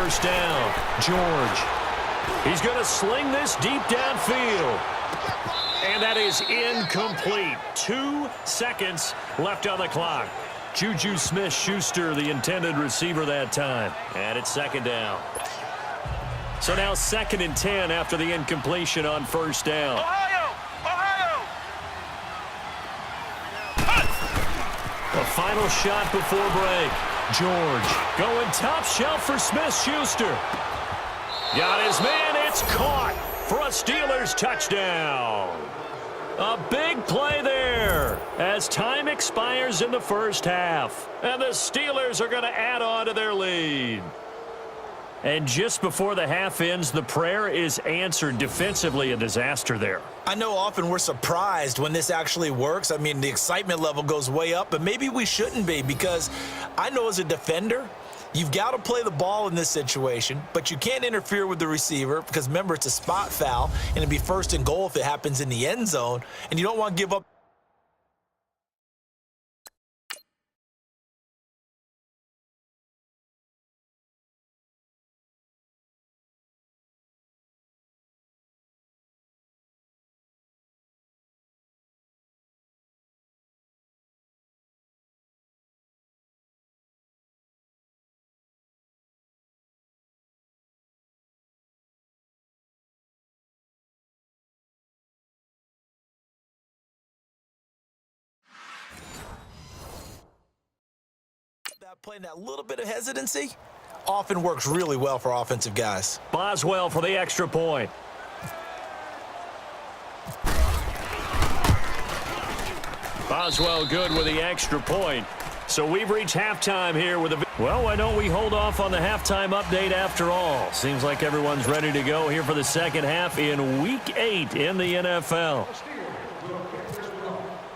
first down. George. He's going to sling this deep downfield. And that is incomplete. 2 seconds left on the clock. Juju Smith-Schuster, the intended receiver that time. And it's second down. So now 2nd and 10 after the incompletion on first down. The final shot before break. George going top shelf for Smith-Schuster. Got his man. It's caught for a Steelers touchdown. A big play there as time expires in the first half. And the Steelers are going to add on to their lead. And just before the half ends, the prayer is answered. Defensively, a disaster there. I know often we're surprised when this actually works. I mean, the excitement level goes way up, but maybe we shouldn't be, because I know as a defender, you've got to play the ball in this situation, but you can't interfere with the receiver because, remember, it's a spot foul, and it'd be 1st and goal if it happens in the end zone, and you don't want to give up. Playing that little bit of hesitancy often works really well for offensive guys. Boswell for the extra point. Boswell good with the extra point. So we've reached halftime here with a... Well, why don't we hold off on the halftime update after all? Seems like everyone's ready to go here for the second half in Week 8 in the NFL.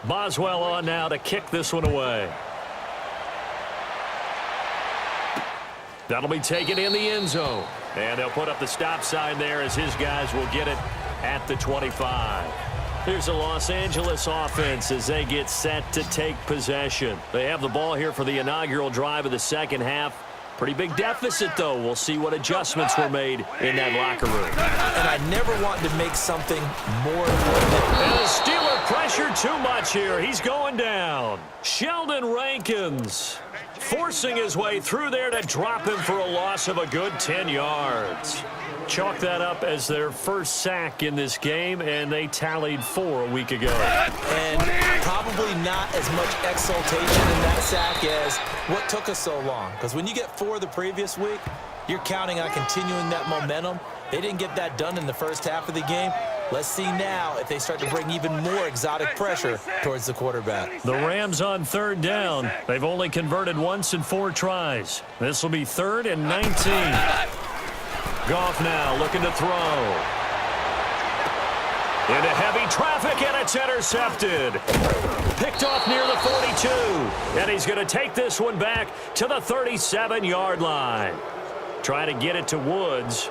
Boswell on now to kick this one away. That'll be taken in the end zone. And they'll put up the stop sign there as his guys will get it at the 25. Here's the Los Angeles offense as they get set to take possession. They have the ball here for the inaugural drive of the second half. Pretty big deficit, though. We'll see what adjustments were made in that locker room. And I never want to make something more important. And the Steeler pressure too much here. He's going down. Sheldon Rankins forcing his way through there to drop him for a loss of a good 10 yards. Chalk that up as their first sack in this game, and they tallied 4 a week ago. And probably not as much exultation in that sack as what took us so long. Because when you get 4 the previous week, you're counting on continuing that momentum. They didn't get that done in the first half of the game. Let's see now if they start to bring even more exotic pressure towards the quarterback. The Rams on 3rd down. They've only converted once in 4 tries. This will be 3rd and 19. Goff now looking to throw. Into heavy traffic, and it's intercepted. Picked off near the 42. And he's going to take this one back to the 37-yard line. Try to get it to Woods.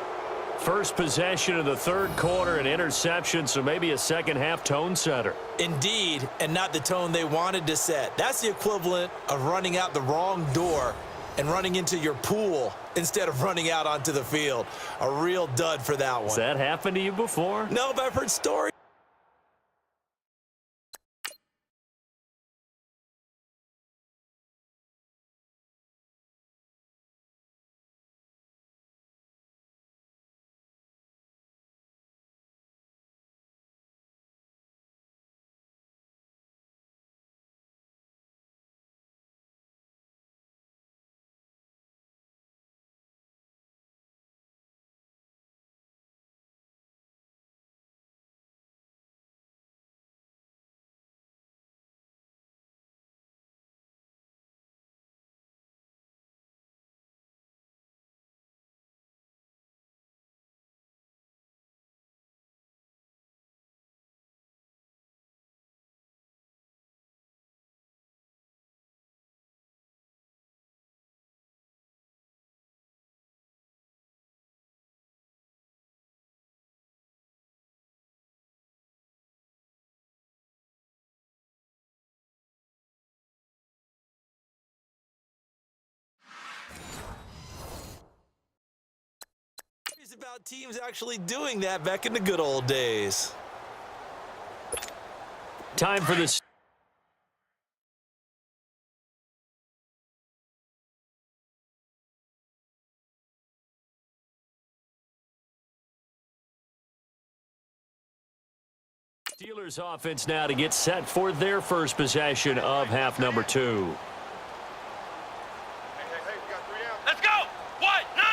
First possession of the 3rd quarter, an interception, so maybe a second-half tone setter. Indeed, and not the tone they wanted to set. That's the equivalent of running out the wrong door and running into your pool instead of running out onto the field. A real dud for that one. Has that happened to you before? No, but I've heard stories. about teams actually doing that back in the good old days. Time for this. Steelers offense now to get set for their first possession of half number 2. Hey, we got 3 down. Let's go! What? 9!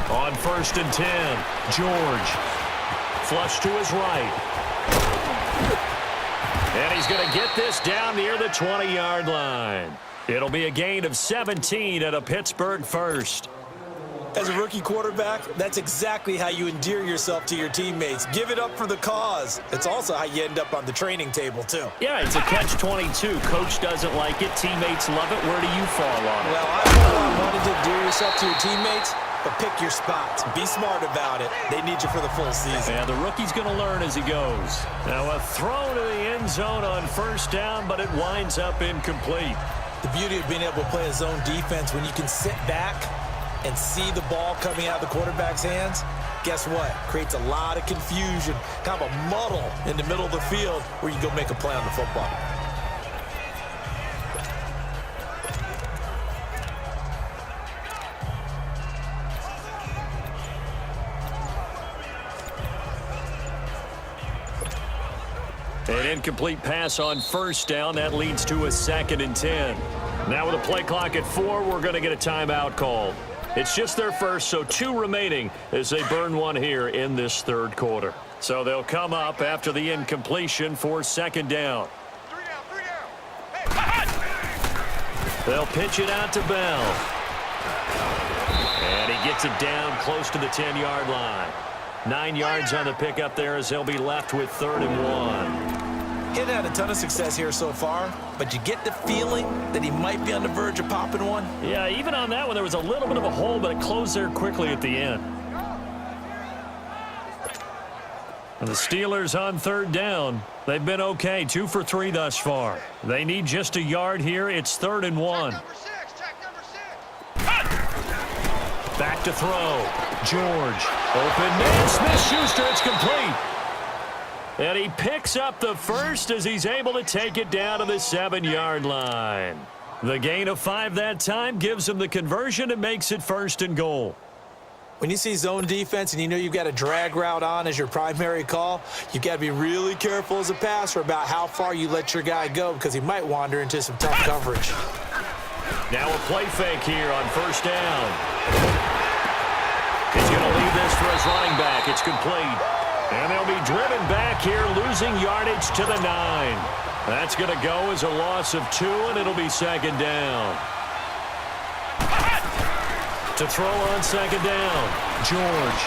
On 1st and 10, George. Flush to his right. And he's going to get this down near the 20-yard line. It'll be a gain of 17 at a Pittsburgh first. As a rookie quarterback, that's exactly how you endear yourself to your teammates. Give it up for the cause. It's also how you end up on the training table, too. Yeah, it's a catch-22. Coach doesn't like it. Teammates love it. Where do you fall on it? Well, I know I wanted to endear yourself to your teammates, but pick your spots. Be smart about it. They need you for the full season. Yeah, the rookie's going to learn as he goes. Now a throw to the end zone on 1st down, but it winds up incomplete. The beauty of being able to play a zone defense when you can sit back and see the ball coming out of the quarterback's hands, guess what? Creates a lot of confusion, kind of a muddle in the middle of the field where you go make a play on the football. An incomplete pass on 1st down. That leads to a 2nd and 10. Now with a play clock at 4, we're going to get a timeout called. It's just their first, so 2 remaining as they burn one here in this 3rd quarter. So they'll come up after the incompletion for 2nd down. 3 down. Hey! They'll pitch it out to Bell. And he gets it down close to the 10-yard line. 9 yards on the pickup there as they'll be left with 3rd and 1. He hadn't had a ton of success here so far, but you get the feeling that he might be on the verge of popping one. Yeah, even on that one, there was a little bit of a hole, but it closed there quickly at the end. And the Steelers on 3rd down. They've been okay, 2 for 3 thus far. They need just a yard here. It's 3rd and 1. Check number 6. Back to throw. George. Open man. Smith-Schuster. It's complete. And he picks up the first as he's able to take it down to the 7-yard line. The gain of 5 that time gives him the conversion and makes it 1st and goal. When you see zone defense and you know you've got a drag route on as your primary call, you've got to be really careful as a passer about how far you let your guy go because he might wander into some tough coverage. Now a play fake here on 1st down. He's going to leave this for his running back. It's complete. And they'll be driven back here, losing yardage to the 9. That's going to go as a loss of 2, and it'll be 2nd down. To throw on 2nd down, George.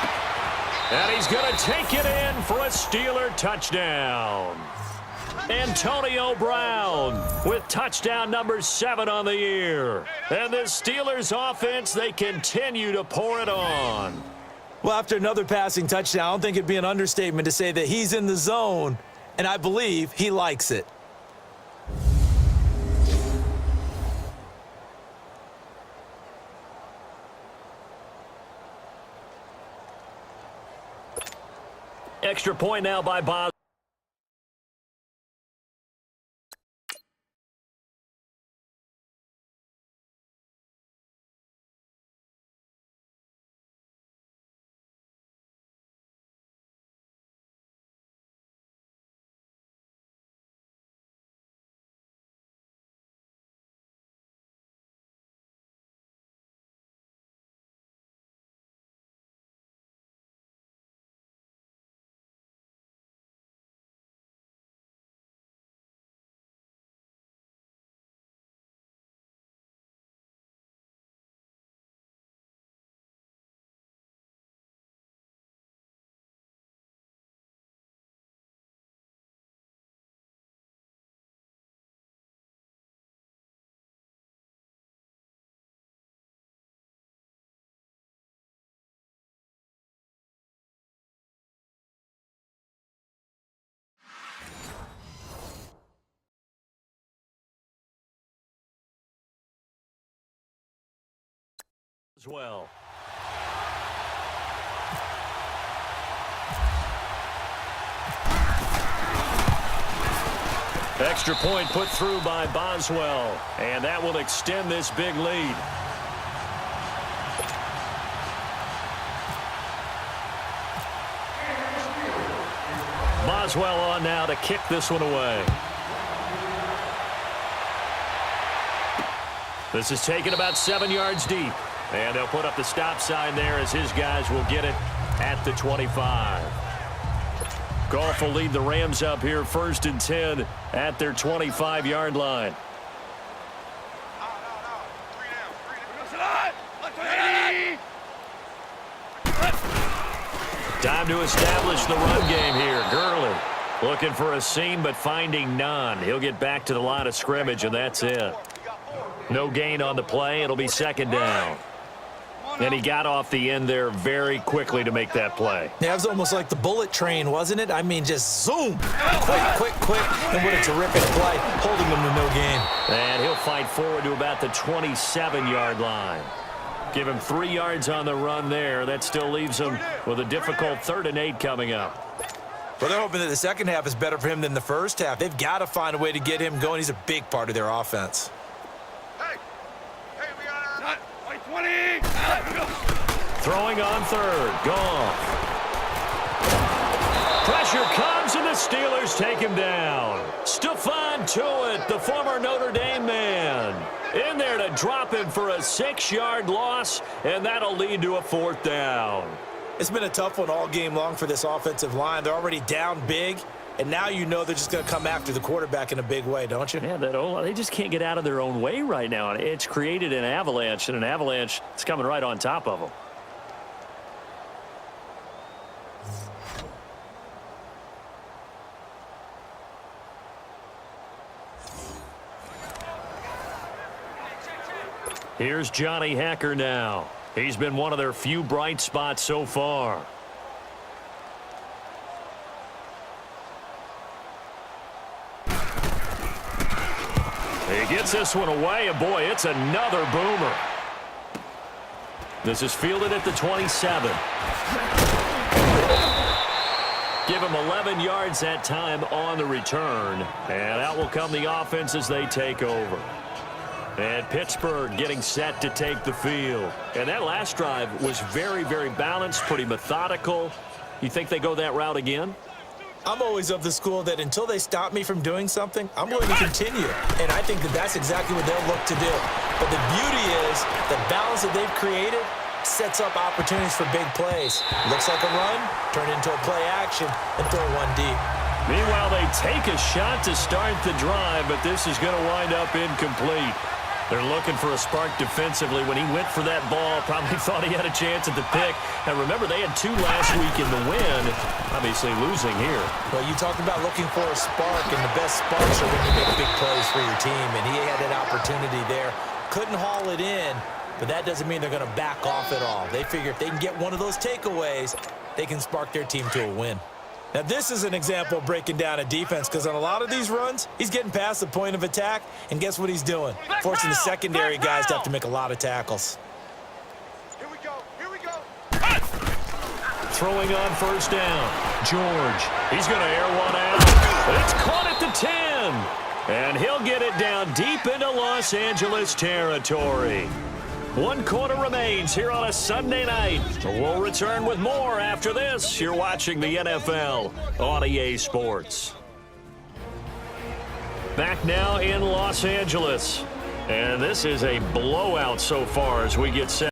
And he's going to take it in for a Steeler touchdown. Antonio Brown with touchdown number 7 on the year. And the Steelers offense, they continue to pour it on. Well, after another passing touchdown, I don't think it'd be an understatement to say that he's in the zone, and I believe he likes it. Extra point now by Bob. As well. Extra point put through by Boswell, and that will extend this big lead. Boswell on now to kick this one away. This is taken about 7 yards deep, and they'll put up the stop sign there as his guys will get it at the 25. Goff will lead the Rams up here 1st and 10 at their 25-yard line. Time to establish the run game here. Gurley looking for a seam but finding none. He'll get back to the line of scrimmage, and that's it. No gain on the play. It'll be 2nd down. And he got off the end there very quickly to make that play. Yeah, it was almost like the bullet train, wasn't it? I mean, just zoom. Quick. And what a terrific play, holding them to no gain. And he'll fight forward to about the 27-yard line. Give him 3 yards on the run there. That still leaves him with a difficult 3rd and 8 coming up. Well, they're hoping that the second half is better for him than the first half. They've got to find a way to get him going. He's a big part of their offense. We got 20. Throwing on 3rd. Goff. Pressure comes, and the Steelers take him down. Stephon Tuitt, the former Notre Dame man, in there to drop him for a 6-yard loss, and that'll lead to a 4th down. It's been a tough one all game long for this offensive line. They're already down big, and now you know they're just going to come after the quarterback in a big way, don't you? Yeah, they just can't get out of their own way right now. It's created an avalanche, and an avalanche is coming right on top of them. Here's Johnny Hacker now. He's been one of their few bright spots so far. He gets this one away, and boy, it's another boomer. This is fielded at the 27. Give him 11 yards that time on the return, and out will come the offense as they take over. And Pittsburgh getting set to take the field. And that last drive was very, very balanced, pretty methodical. You think they go that route again? I'm always of the school that until they stop me from doing something, I'm going to continue. And I think that that's exactly what they'll look to do. But the beauty is the balance that they've created sets up opportunities for big plays. Looks like a run, turn it into a play action, and throw one deep. Meanwhile, they take a shot to start the drive, but this is going to wind up incomplete. They're looking for a spark defensively. When he went for that ball, probably thought he had a chance at the pick. And remember, they had 2 last week in the win, obviously losing here. Well, you talked about looking for a spark, and the best sparks are when you make big plays for your team. And he had an opportunity there. Couldn't haul it in, but that doesn't mean they're going to back off at all. They figure if they can get one of those takeaways, they can spark their team to a win. Now, this is an example of breaking down a defense because on a lot of these runs, he's getting past the point of attack, and guess what he's doing? Forcing the secondary guys to have to make a lot of tackles. Here we go. Throwing on 1st down. George, he's going to air one out. It's caught at the 10. And he'll get it down deep into Los Angeles territory. 1 quarter remains here on a Sunday night. We'll return with more after this. You're watching the NFL on EA Sports. Back now in Los Angeles. And this is a blowout so far as we get set.